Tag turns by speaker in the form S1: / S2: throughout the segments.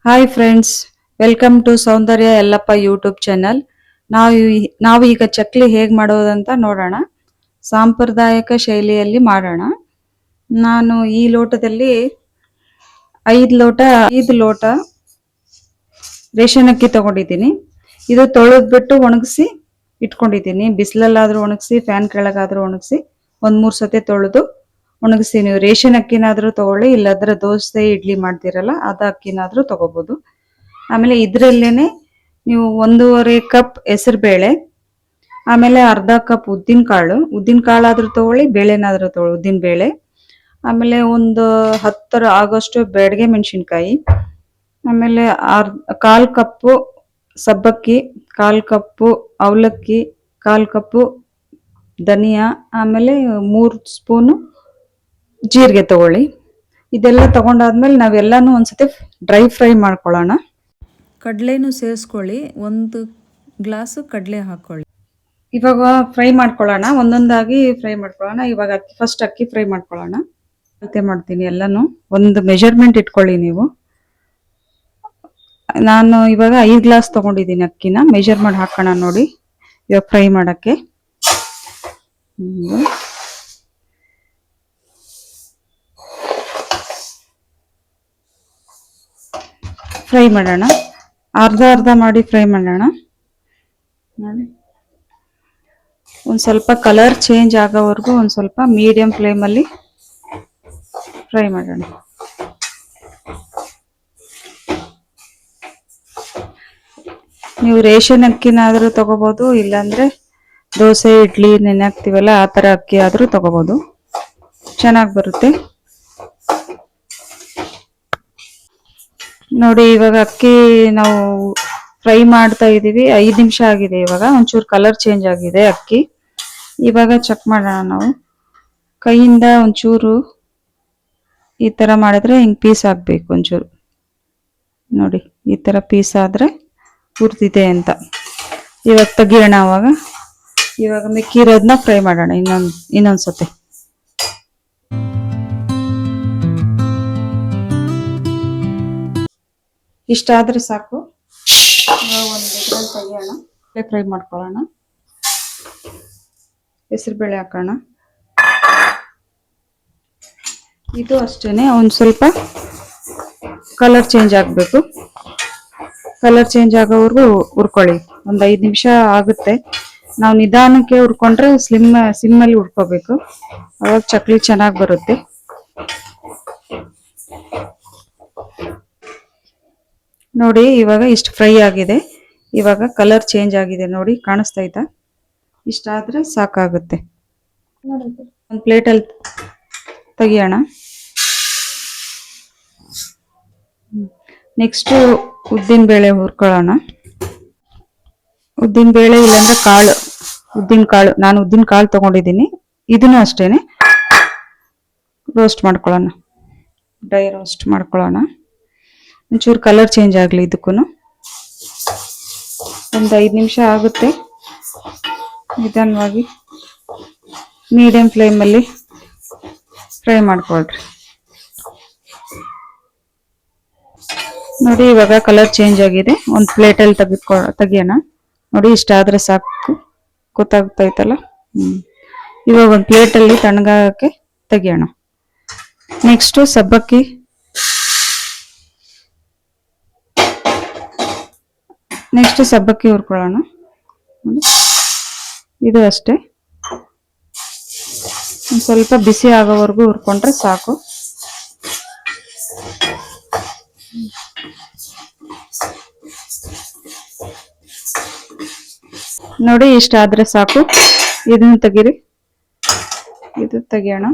S1: Hi friends, welcome to Soundarya Yallappa YouTube channel. ನಾವು ಈಗ ಚಕ್ಲಿ ಹೇಗೆ ಮಾಡೋದಂತ ನೋಡೋಣ. ಸಾಂಪ್ರದಾಯಿಕ ಶೈಲಿಯಲ್ಲಿ ಮಾಡೋಣ. ನಾನು ಈ ಲೋಟದಲ್ಲಿ 5 ಲೋಟ ರೇಷನ್ ಅಕ್ಕಿ ತಗೊಂಡಿದ್ದೀನಿ. ಇದು ತೊಳೆದ್ಬಿಟ್ಟು ಒಣಗಿಸಿ ಇಟ್ಕೊಂಡಿದ್ದೀನಿ. ಬಿಸಿಲಲ್ಲಾದ್ರೂ ಒಣಗಿಸಿ, ಫ್ಯಾನ್ ಕೆಳಗಾದ್ರೂ ಒಣಗಿಸಿ, 1-3 ಸತಿ ತೊಳೆದು ಒಣಗಿಸಿ. ನೀವು ರೇಷನ್ ಅಕ್ಕಿನಾದ್ರೂ ತಗೊಳ್ಳಿ, ಇಲ್ಲಾಂದ್ರೆ ದೋಸೆ ಇಡ್ಲಿ ಮಾಡ್ತಿರಲ್ಲ ಅದ ಅಕ್ಕಿನಾದ್ರೂ ತಗೋಬಹುದು. ಆಮೇಲೆ ಇದ್ರಲ್ಲೇನೆ ನೀವು 1.5 ಕಪ್ ಹೆಸರು ಬೇಳೆ, ಆಮೇಲೆ ಅರ್ಧ ಕಪ್ ಉದ್ದಿನ ಕಾಳಾದ್ರೂ ತಗೊಳ್ಳಿ, ಬೇಳೆನಾದ್ರೂ ತಗೊಳ್ಳಿ, ಉದ್ದಿನ ಬೇಳೆ. ಆಮೇಲೆ ಒಂದು 10 ಆಗೋಷ್ಟು ಬ್ಯಾಡಗೆ ಮೆಣಸಿನ್ಕಾಯಿ, ಆಮೇಲೆ 1/4 ಕಪ್ಪು ಸಬ್ಬಕ್ಕಿ, 1/4 ಕಪ್ಪು ಅವಲಕ್ಕಿ, 1/4 ಕಪ್ಪು ಧನಿಯಾ, ಆಮೇಲೆ 3 ಸ್ಪೂನು ಜೀರಿಗೆ ತಗೊಳ್ಳಿ. ಇದೆಲ್ಲ ತಗೊಂಡಾದ್ಮೇಲೆ ನಾವೆಲ್ಲಾನು ಒಂದ್ಸತಿ ಡ್ರೈ ಫ್ರೈ ಮಾಡ್ಕೊಳ್ಳೋಣ. ಕಡಲೆನೂ ಸೇರಿಸ್ಕೊಳ್ಳಿ, 1 ಗ್ಲಾಸು ಕಡಲೆ ಹಾಕ್ಕೊಳ್ಳಿ. ಇವಾಗ ಫ್ರೈ ಮಾಡ್ಕೊಳ್ಳೋಣ, ಒಂದೊಂದಾಗಿ ಫ್ರೈ ಮಾಡ್ಕೊಳ್ಳೋಣ. ಇವಾಗ ಫಸ್ಟ್ ಅಕ್ಕಿ ಫ್ರೈ ಮಾಡ್ಕೊಳ್ಳೋಣ. ಅಳತೆ ಮಾಡ್ತೀನಿ ಎಲ್ಲಾನು, ಒಂದು ಮೆಜರ್ಮೆಂಟ್ ಇಟ್ಕೊಳ್ಳಿ ನೀವು. ನಾನು ಇವಾಗ 5 ಗ್ಲಾಸ್ ತಗೊಂಡಿದ್ದೀನಿ ಅಕ್ಕಿನ. ಮೆಜರ್ ಮಾಡಿ ಹಾಕೋಣ ನೋಡಿ ಇವಾಗ ಫ್ರೈ ಮಾಡೋಕ್ಕೆ. ಫ್ರೈ ಮಾಡೋಣ, ಅರ್ಧ ಮಾಡಿ ಫ್ರೈ ಮಾಡೋಣ. ನೋಡಿ, ಒಂದು ಸ್ವಲ್ಪ ಕಲರ್ ಚೇಂಜ್ ಆಗೋವರೆಗೂ ಒಂದು ಸ್ವಲ್ಪ ಮೀಡಿಯಂ ಫ್ಲೇಮಲ್ಲಿ ಫ್ರೈ ಮಾಡೋಣ. ನೀವು ರೇಷನ್ ಅಕ್ಕಿನಾದರೂ ತಗೋಬಹುದು, ಇಲ್ಲಾಂದ್ರೆ ದೋಸೆ ಇಡ್ಲಿ ನೆನೆ ಹಾಕ್ತಿವಲ್ಲ ಆ ಥರ ಅಕ್ಕಿ ಆದರೂ ತಗೋಬಹುದು, ಚೆನ್ನಾಗಿ ಬರುತ್ತೆ. ನೋಡಿ, ಇವಾಗ ಅಕ್ಕಿ ನಾವು ಫ್ರೈ ಮಾಡ್ತಾ ಇದೀವಿ, 5 ನಿಮಿಷ ಆಗಿದೆ. ಇವಾಗ ಒಂಚೂರು ಕಲರ್ ಚೇಂಜ್ ಆಗಿದೆ ಅಕ್ಕಿ. ಇವಾಗ ಚೆಕ್ ಮಾಡೋಣ. ನಾವು ಕೈಯಿಂದ ಒಂಚೂರು ಈ ತರ ಮಾಡಿದ್ರೆ ಹಿಂಗ್ ಪೀಸ್ ಆಗ್ಬೇಕು. ಒಂಚೂರು ನೋಡಿ, ಈ ತರ ಪೀಸ್ ಆದ್ರೆ ಹುರಿದಿದೆ ಅಂತ. ಇವಾಗ ತೆಗಿಯೋಣ. ಇವಾಗ ಮಿಕ್ಕಿರೋದನ್ನ ಫ್ರೈ ಮಾಡೋಣ ಇನ್ನೊಂದ್ಸತಿ. ಇಷ್ಟ ಆದ್ರೆ ಸಾಕು. ಒಂದು ಇದ್ರಲ್ಲಿ ತೆಗಿಯೋಣ, ಫ್ರೈ ಮಾಡ್ಕೊಳ್ಳೋಣ. ಹೆಸರುಬೇಳೆ ಹಾಕೋಣ. ಇದು ಅಷ್ಟೇನೆ, ಒಂದು ಸ್ವಲ್ಪ ಕಲರ್ ಚೇಂಜ್ ಆಗಬೇಕು. ಕಲರ್ ಚೇಂಜ್ ಆಗೋವರೆಗೂ ಹುರ್ಕೊಳ್ಳಿ. ಒಂದು 5 ನಿಮಿಷ ಆಗುತ್ತೆ. ನಾವು ನಿಧಾನಕ್ಕೆ ಹುರ್ಕೊಂಡ್ರೆ ಸಿಮ್ಮಲ್ಲಿ ಹುರ್ಕೋಬೇಕು, ಅವಾಗ ಚಕ್ಲಿ ಚೆನ್ನಾಗಿ ಬರುತ್ತೆ. ನೋಡಿ, ಇವಾಗ ಇಷ್ಟು ಫ್ರೈ ಆಗಿದೆ. ಇವಾಗ ಕಲರ್ ಚೇಂಜ್ ಆಗಿದೆ ನೋಡಿ, ಕಾಣಿಸ್ತಾ ಇತ್ತಾ? ಇಷ್ಟ ಆದ್ರೆ ಸಾಕಾಗುತ್ತೆ. ಒಂದು ಪ್ಲೇಟಲ್ಲಿ ತೆಗಿಯೋಣ. ನೆಕ್ಸ್ಟ್ ಉದ್ದಿನ ಬೇಳೆ ಹುರ್ಕೊಳ್ಳೋಣ. ಉದ್ದಿನ ಬೇಳೆ ಇಲ್ಲಾಂದ್ರೆ ಉದ್ದಿನ ಕಾಳು, ನಾನು ಉದ್ದಿನ ಕಾಳು ತಗೊಂಡಿದ್ದೀನಿ. ಇದನ್ನು ಅಷ್ಟೇನೆ ರೋಸ್ಟ್ ಮಾಡ್ಕೊಳ್ಳೋಣ, ಡ್ರೈ ರೋಸ್ಟ್ ಮಾಡ್ಕೊಳ್ಳೋಣ. ಒಂಚೂರು ಕಲರ್ ಚೇಂಜ್ ಆಗಲಿ ಇದಕ್ಕೂ. ಒಂದು 5 ನಿಮಿಷ ಆಗುತ್ತೆ. ನಿಧಾನವಾಗಿ ಮೀಡಿಯಂ ಫ್ಲೇಮಲ್ಲಿ ಫ್ರೈ ಮಾಡ್ಕೊಳ್ರಿ. ನೋಡಿ, ಇವಾಗ ಕಲರ್ ಚೇಂಜ್ ಆಗಿದೆ. ಒಂದು ಪ್ಲೇಟಲ್ಲಿ ತೆಗಿಯೋಣ. ನೋಡಿ, ಇಷ್ಟ ಆದ್ರೆ ಸಾಕು, ಗೊತ್ತಾಗ್ತೈತಲ್ಲ. ಇವಾಗ ಒಂದು ಪ್ಲೇಟಲ್ಲಿ ತಣ್ಣಗಾಗಕ್ಕೆ ತೆಗಿಯೋಣ. ನೆಕ್ಸ್ಟು ಸಬ್ಬಕ್ಕಿ ಹುರ್ಕೊಳ್ಳೋಣ. ಇದು ಅಷ್ಟೇ, ಒಂದು ಸ್ವಲ್ಪ ಬಿಸಿ ಆಗೋವರೆಗೂ ಹುರ್ಕೊಂಡ್ರೆ ಸಾಕು. ನೋಡಿ, ಇಷ್ಟ ಆದ್ರೆ ಸಾಕು. ಇದನ್ನು ತೆಗೀರಿ, ಇದು ತೆಗಿಯೋಣ.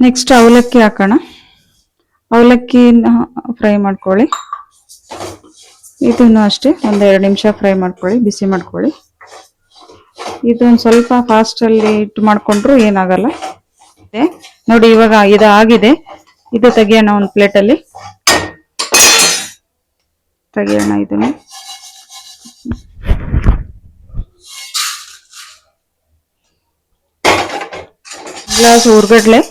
S1: ನೆಕ್ಸ್ಟ್ ಅವಲಕ್ಕಿ ಹಾಕೋಣ. ಅವಲಕ್ಕಿನ ಫ್ರೈ ಮಾಡ್ಕೊಳ್ಳಿ. ಇದನ್ನು ಅಷ್ಟೇ ಒಂದು 2 ನಿಮಿಷ ಫ್ರೈ ಮಾಡ್ಕೊಳ್ಳಿ, ಬಿಸಿ ಮಾಡ್ಕೊಳ್ಳಿ. ಇದೊಂದು ಸ್ವಲ್ಪ ಫಾಸ್ಟಲ್ಲಿ ಇಟ್ಟು ಮಾಡ್ಕೊಂಡ್ರು ಏನಾಗಲ್ಲ. ನೋಡಿ, ಇವಾಗ ಇದು ಆಗಿದೆ. ಇದು ತೆಗಿಯೋಣ, ಒಂದು ಪ್ಲೇಟಲ್ಲಿ ತೆಗಿಯೋಣ. ಇದನ್ನು ಗ್ಲಾಸ್ ಹುರ್ಗಡ್ಲೆ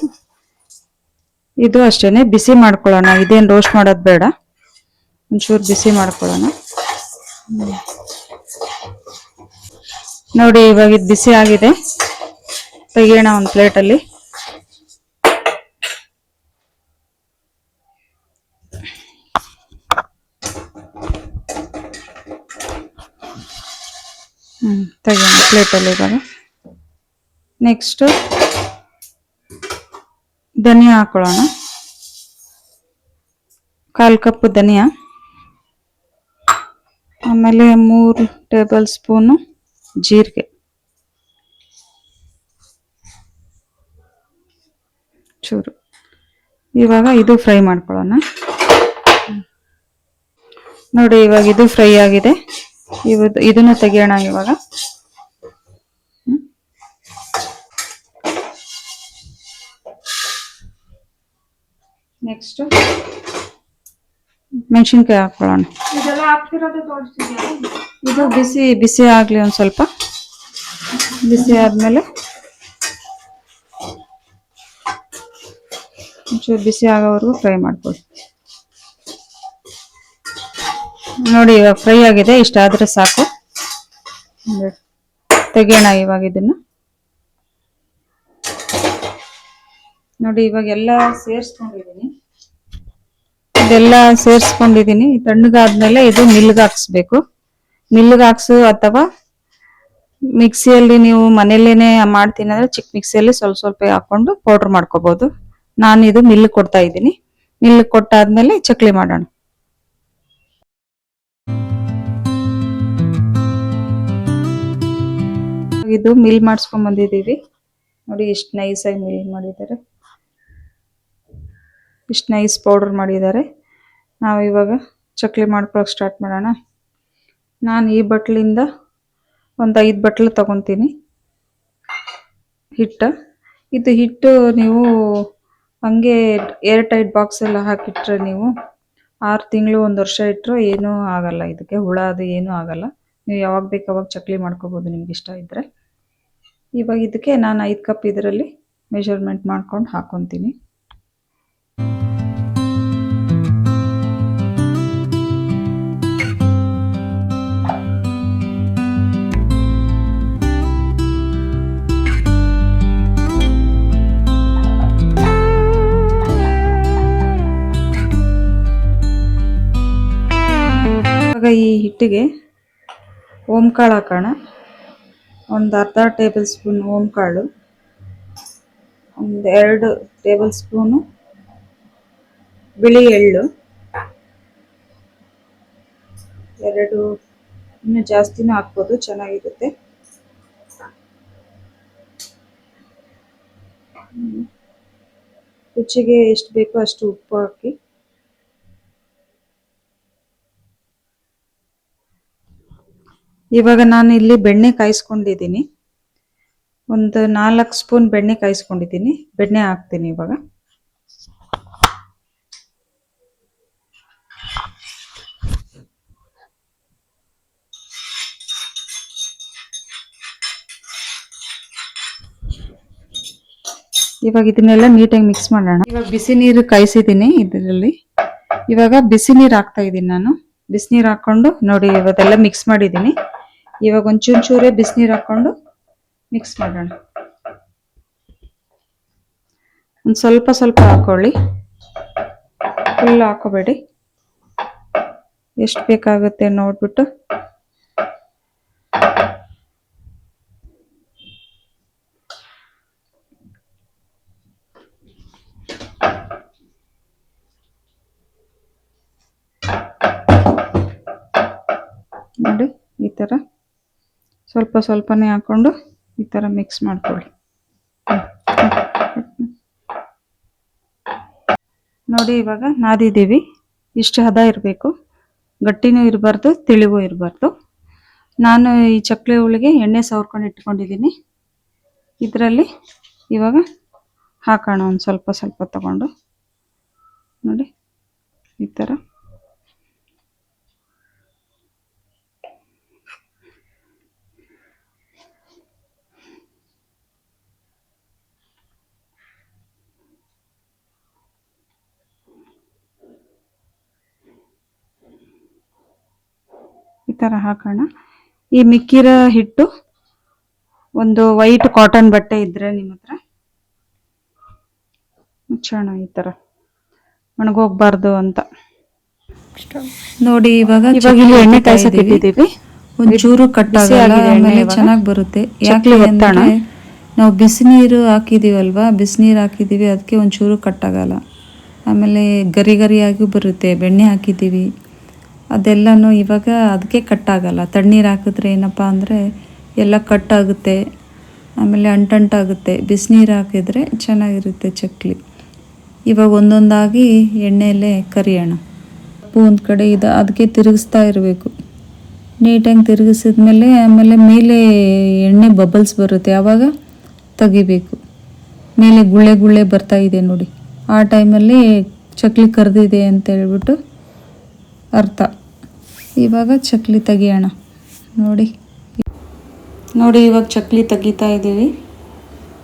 S1: ಇದು ಅಷ್ಟೇನೆ ಬಿಸಿ ಮಾಡ್ಕೊಳ್ಳೋಣ, ಇದೇನು ರೋಸ್ಟ್ ಮಾಡೋದು ಬೇಡ, ಒಂಚೂರು ಬಿಸಿ ಮಾಡ್ಕೊಳ್ಳೋಣ. ನೋಡಿ ಇವಾಗ ಇದು ಬಿಸಿ ಆಗಿದೆ, ತೆಗಿಯೋಣ ಒಂದು ಪ್ಲೇಟಲ್ಲಿ. ತೆಗಿಯೋಣ ಪ್ಲೇಟಲ್ಲಿ ಇವಾಗ. ನೆಕ್ಸ್ಟು ಧನಿಯಾ ಹಾಕೊಳ್ಳೋಣ, 1/4 ಕಪ್ ಧನಿಯಾ, ಆಮೇಲೆ 3 ಟೇಬಲ್ ಸ್ಪೂನು ಜೀರಿಗೆ, ಚೂರು. ಇವಾಗ ಇದು ಫ್ರೈ ಮಾಡ್ಕೊಳ್ಳೋಣ. ನೋಡಿ ಇವಾಗ ಇದು ಫ್ರೈ ಆಗಿದೆ, ಇದನ್ನು ತೆಗಿಯೋಣ ಇವಾಗ. ನೆಕ್ಸ್ಟ್ ಮೆಣಸಿನ್ಕಾಯಿ ಹಾಕೊಳ್ಳೋಣ. ಇದು ಬಿಸಿ ಬಿಸಿ ಆಗಲಿ, ಒಂದು ಸ್ವಲ್ಪ ಬಿಸಿ ಆದಮೇಲೆ ಒಂಚೂರು ಬಿಸಿ ಆಗೋವರೆಗೂ ಫ್ರೈ ಮಾಡ್ಕೊಳ್ಳಿ. ನೋಡಿ ಇವಾಗ ಫ್ರೈ ಆಗಿದೆ, ಇಷ್ಟಾದರೆ ಸಾಕು. ತೆಗಿಯೋಣ ಇವಾಗ ಇದನ್ನು. ನೋಡಿ ಇವಾಗ ಎಲ್ಲ ಸೇರಿಸ್ಕೊಂಡಿದ್ದೀನಿ, ಇದೆಲ್ಲ ಸೇರಿಸ್ಕೊಂಡಿದ್ದೀನಿ. ತಣ್ಣಗಾದ್ಮೇಲೆ ಇದು ಮಿಲ್ಗೆ ಹಾಕ್ಸ್ಬೇಕು. ಮಿಲ್ಗೆ ಹಾಕ್ಸು ಅಥವಾ ಮಿಕ್ಸಿಯಲ್ಲಿ ನೀವು ಮನೆಯಲ್ಲೇನೆ ಮಾಡ್ತೀನಿ ಅಂದ್ರೆ ಚಿಕ್ಕ ಮಿಕ್ಸಿಯಲ್ಲಿ ಸ್ವಲ್ಪ ಸ್ವಲ್ಪ ಹಾಕೊಂಡು ಪೌಡರ್ ಮಾಡ್ಕೋಬಹುದು. ನಾನು ಇದು ಮಿಲ್ ಕೊಡ್ತಾ ಇದ್ದೀನಿ. ಮಿಲ್ ಕೊಟ್ಟಾದ್ಮೇಲೆ ಚಕ್ಲಿ ಮಾಡೋಣ. ಇದು ಮಿಲ್ ಮಾಡಿಸ್ಕೊಂಡ್ ಬಂದಿದ್ದೀವಿ. ನೋಡಿ ಎಷ್ಟು ನೈಸಾಗಿ ಮಿಲ್ ಮಾಡಿದ್ದಾರೆ, ಇಷ್ಟು ನೈಸ್ ಪೌಡರ್ ಮಾಡಿದ್ದಾರೆ. ನಾವು ಇವಾಗ ಚಕ್ಲಿ ಮಾಡ್ಕೊಳಕ್ಕೆ ಸ್ಟಾರ್ಟ್ ಮಾಡೋಣ. ನಾನು ಈ ಬಟ್ಲಿಂದ ಒಂದು 5 ಬಟ್ಲು ತಗೊತೀನಿ ಹಿಟ್ಟು. ಇದು ಹಿಟ್ಟು ನೀವು ಹಂಗೆ ಏರ್ ಟೈಟ್ ಬಾಕ್ಸ್ ಎಲ್ಲ ಹಾಕಿಟ್ರೆ ನೀವು 6 ತಿಂಗಳು 1 ವರ್ಷ ಇಟ್ಟರು ಏನೂ ಆಗಲ್ಲ, ಇದಕ್ಕೆ ಹುಳ ಅದು ಏನೂ ಆಗಲ್ಲ. ನೀವು ಯಾವಾಗ ಬೇಕು ಅವಾಗ ಚಕ್ಲಿ ಮಾಡ್ಕೋಬೋದು ನಿಮ್ಗೆ ಇಷ್ಟ ಇದ್ದರೆ. ಇವಾಗ ಇದಕ್ಕೆ ನಾನು 5 ಕಪ್ ಇದರಲ್ಲಿ ಮೆಷರ್ಮೆಂಟ್ ಮಾಡ್ಕೊಂಡು ಹಾಕೊತೀನಿ. ಈ ಹಿಟ್ಟಿಗೆ ಓಂಕಾಳು ಹಾಕೋಣ. ಒಂದು ಅರ್ಧ ಟೇಬಲ್ ಸ್ಪೂನ್ ಓಂಕಾಳು, ಒಂದು 2 ಟೇಬಲ್ ಸ್ಪೂನು ಬಿಳಿ ಎಳ್ಳು, 2 ಇನ್ನೂ ಜಾಸ್ತಿನೂ ಹಾಕ್ಬೋದು, ಚೆನ್ನಾಗಿರುತ್ತೆ. ರುಚಿಗೆ ಎಷ್ಟು ಬೇಕೋ ಅಷ್ಟು ಉಪ್ಪು ಹಾಕಿ. ಇವಾಗ ನಾನು ಇಲ್ಲಿ ಬೆಣ್ಣೆ ಕಾಯಿಸ್ಕೊಂಡಿದ್ದೀನಿ, ಒಂದು 4 ಸ್ಪೂನ್ ಬೆಣ್ಣೆ ಕಾಯಿಸ್ಕೊಂಡಿದ್ದೀನಿ. ಬೆಣ್ಣೆ ಹಾಕ್ತೀನಿ ಇವಾಗ. ಇವಾಗ ಇದನ್ನೆಲ್ಲ ನೀಟಾಗಿ ಮಿಕ್ಸ್ ಮಾಡೋಣ. ಇವಾಗ ಬಿಸಿ ನೀರು ಕಾಯಿಸಿದ್ದೀನಿ ಇದರಲ್ಲಿ. ಇವಾಗ ಬಿಸಿ ನೀರು ಹಾಕ್ತಾ ಇದ್ದೀನಿ ನಾನು. ಬಿಸಿನೀರು ಹಾಕೊಂಡು ನೋಡಿ ಇವತ್ತೆಲ್ಲ ಮಿಕ್ಸ್ ಮಾಡಿದ್ದೀನಿ. ಇವಾಗ ಒಂಚೂರೇ ಬಿಸಿನೀರು ಹಾಕೊಂಡು ಮಿಕ್ಸ್ ಮಾಡೋಣ. ಒಂದು ಸ್ವಲ್ಪ ಸ್ವಲ್ಪ ಹಾಕೊಳ್ಳಿ, ಫುಲ್ ಹಾಕೋಬೇಡಿ, ಎಷ್ಟು ಬೇಕಾಗುತ್ತೆ ನೋಡ್ಬಿಟ್ಟು. ನೋಡಿ ಈ ಥರ ಸ್ವಲ್ಪ ಸ್ವಲ್ಪನೇ ಹಾಕೊಂಡು ಈ ಥರ ಮಿಕ್ಸ್ ಮಾಡ್ಕೊಳ್ಳಿ. ನೋಡಿ ಇವಾಗ ನಾದಿದ್ದೀವಿ. ಇಷ್ಟು ಹದ ಇರಬೇಕು, ಗಟ್ಟಿನೂ ಇರಬಾರ್ದು ತಿಳಿವೂ ಇರಬಾರ್ದು. ನಾನು ಈ ಚಕ್ಲಿ ಹೋಳಿಗೆ ಎಣ್ಣೆ ಸವರ್ಕೊಂಡು ಇಟ್ಕೊಂಡಿದ್ದೀನಿ. ಇದರಲ್ಲಿ ಇವಾಗ ಹಾಕೋಣ, ಒಂದು ಸ್ವಲ್ಪ ಸ್ವಲ್ಪ ತಗೊಂಡು ನೋಡಿ ಈ ಥರ. ಥರ ಹಾಕೋಣ. ಈ ಮಿಕ್ಕಿರೋ ಹಿಟ್ಟು ಒಂದು ವೈಟ್ ಕಾಟನ್ ಬಟ್ಟೆ ಇದ್ರೆ ನಿಮ್ಮ ಹತ್ರ ಮುಚ್ಚೋಣ, ಈ ಥರ ಒಣಗೋಗ್ಬಾರ್ದು ಅಂತ.
S2: ನೋಡಿ ಇವಾಗ
S1: ಇಲ್ಲಿ ಎಣ್ಣೆ ಕಾಯ್ಸಕ್ಕೆ ಇಟ್ಟಿದ್ದೀವಿ.
S2: ಒಂಚೂರು ಕಟ್ಟಾಗಲ್ಲ, ಆಮೇಲೆ ಚೆನ್ನಾಗಿ ಬರುತ್ತೆ. ಯಾಕೆ ಅಂದ್ರೆ ನಾವು ಬಿಸಿನೀರು ಹಾಕಿದೀವಲ್ವಾ, ಬಿಸಿನೀರು ಹಾಕಿದೀವಿ, ಅದಕ್ಕೆ ಒಂಚೂರು ಕಟ್ಟಾಗಲ್ಲ. ಆಮೇಲೆ ಗರಿ ಗರಿಯಾಗಿ ಬರುತ್ತೆ, ಬೆಣ್ಣೆ ಹಾಕಿದ್ದೀವಿ ಅದೆಲ್ಲನೂ. ಇವಾಗ ಅದಕ್ಕೆ ಕಟ್ಟಾಗಲ್ಲ. ತಣ್ಣೀರು ಹಾಕಿದ್ರೆ ಏನಪ್ಪ ಅಂದರೆ ಎಲ್ಲ ಕಟ್ಟಾಗುತ್ತೆ, ಆಮೇಲೆ ಅಂಟಂಟಾಗುತ್ತೆ. ಬಿಸಿನೀರು ಹಾಕಿದರೆ ಚೆನ್ನಾಗಿರುತ್ತೆ ಚಕ್ಲಿ. ಇವಾಗ ಒಂದೊಂದಾಗಿ ಎಣ್ಣೆಯಲ್ಲೇ ಕರಿಯೋಣ. ಒಂದು ಕಡೆ ಇದು ಅದಕ್ಕೆ ತಿರುಗಿಸ್ತಾ ಇರಬೇಕು. ನೀಟಾಗಿ ತಿರುಗಿಸಿದ್ಮೇಲೆ ಆಮೇಲೆ ಮೇಲೆ ಎಣ್ಣೆ ಬಬಲ್ಸ್ ಬರುತ್ತೆ, ಆವಾಗ ತೆಗಿಬೇಕು. ಮೇಲೆ ಗುಳ್ಳೆ ಗುಳ್ಳೆ ಬರ್ತಾ ಇದೆ ನೋಡಿ, ಆ ಟೈಮಲ್ಲಿ ಚಕ್ಲಿ ಕರೆದಿದೆ ಅಂತ ಹೇಳ್ಬಿಟ್ಟು ಅರ್ಥ. ಇವಾಗ ಚಕ್ಲಿ ತೆಗಿಯೋಣ. ನೋಡಿ ಇವಾಗ ಚಕ್ಲಿ ತೆಗಿತಾ ಇದ್ದೀವಿ.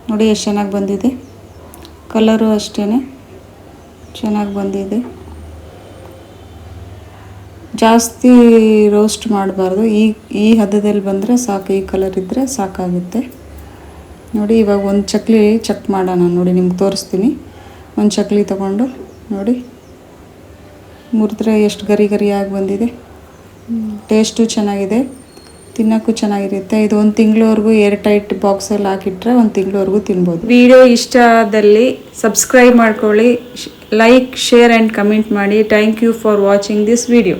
S2: ನೋಡಿ ಎಷ್ಟು ಚೆನ್ನಾಗಿ ಬಂದಿದೆ, ಕಲರು ಅಷ್ಟೇ ಚೆನ್ನಾಗಿ ಬಂದಿದೆ. ಜಾಸ್ತಿ ರೋಸ್ಟ್ ಮಾಡಬಾರ್ದು, ಈ ಹದದಲ್ಲಿ ಬಂದರೆ ಸಾಕು. ಈ ಕಲರ್ ಇದ್ದರೆ ಸಾಕಾಗುತ್ತೆ. ನೋಡಿ ಇವಾಗ ಒಂದು ಚಕ್ಲಿ ಚೆಕ್ ಮಾಡೋಣ. ನೋಡಿ ನಿಮ್ಗೆ ತೋರಿಸ್ತೀನಿ. ಒಂದು ಚಕ್ಲಿ ತಗೊಂಡು ನೋಡಿ ಮುರಿದ್ರೆ ಎಷ್ಟು ಗರಿ ಗರಿಯಾಗಿ ಬಂದಿದೆ. ಟೇಸ್ಟು ಚೆನ್ನಾಗಿದೆ, ತಿನ್ನೋಕ್ಕೂ ಚೆನ್ನಾಗಿರುತ್ತೆ. ಇದು ಒಂದು ತಿಂಗಳವರೆಗೂ ಏರ್ ಟೈಟ್ ಬಾಕ್ಸಲ್ಲಿ ಹಾಕಿಟ್ರೆ ಒಂದು ತಿಂಗಳವರೆಗೂ ತಿನ್ಬೋದು. ವಿಡಿಯೋ ಇಷ್ಟ ಆದಲ್ಲಿ ಸಬ್ಸ್ಕ್ರೈಬ್ ಮಾಡ್ಕೊಳ್ಳಿ, ಲೈಕ್, ಶೇರ್ ಆ್ಯಂಡ್ ಕಮೆಂಟ್ ಮಾಡಿ. Thank you for watching this video.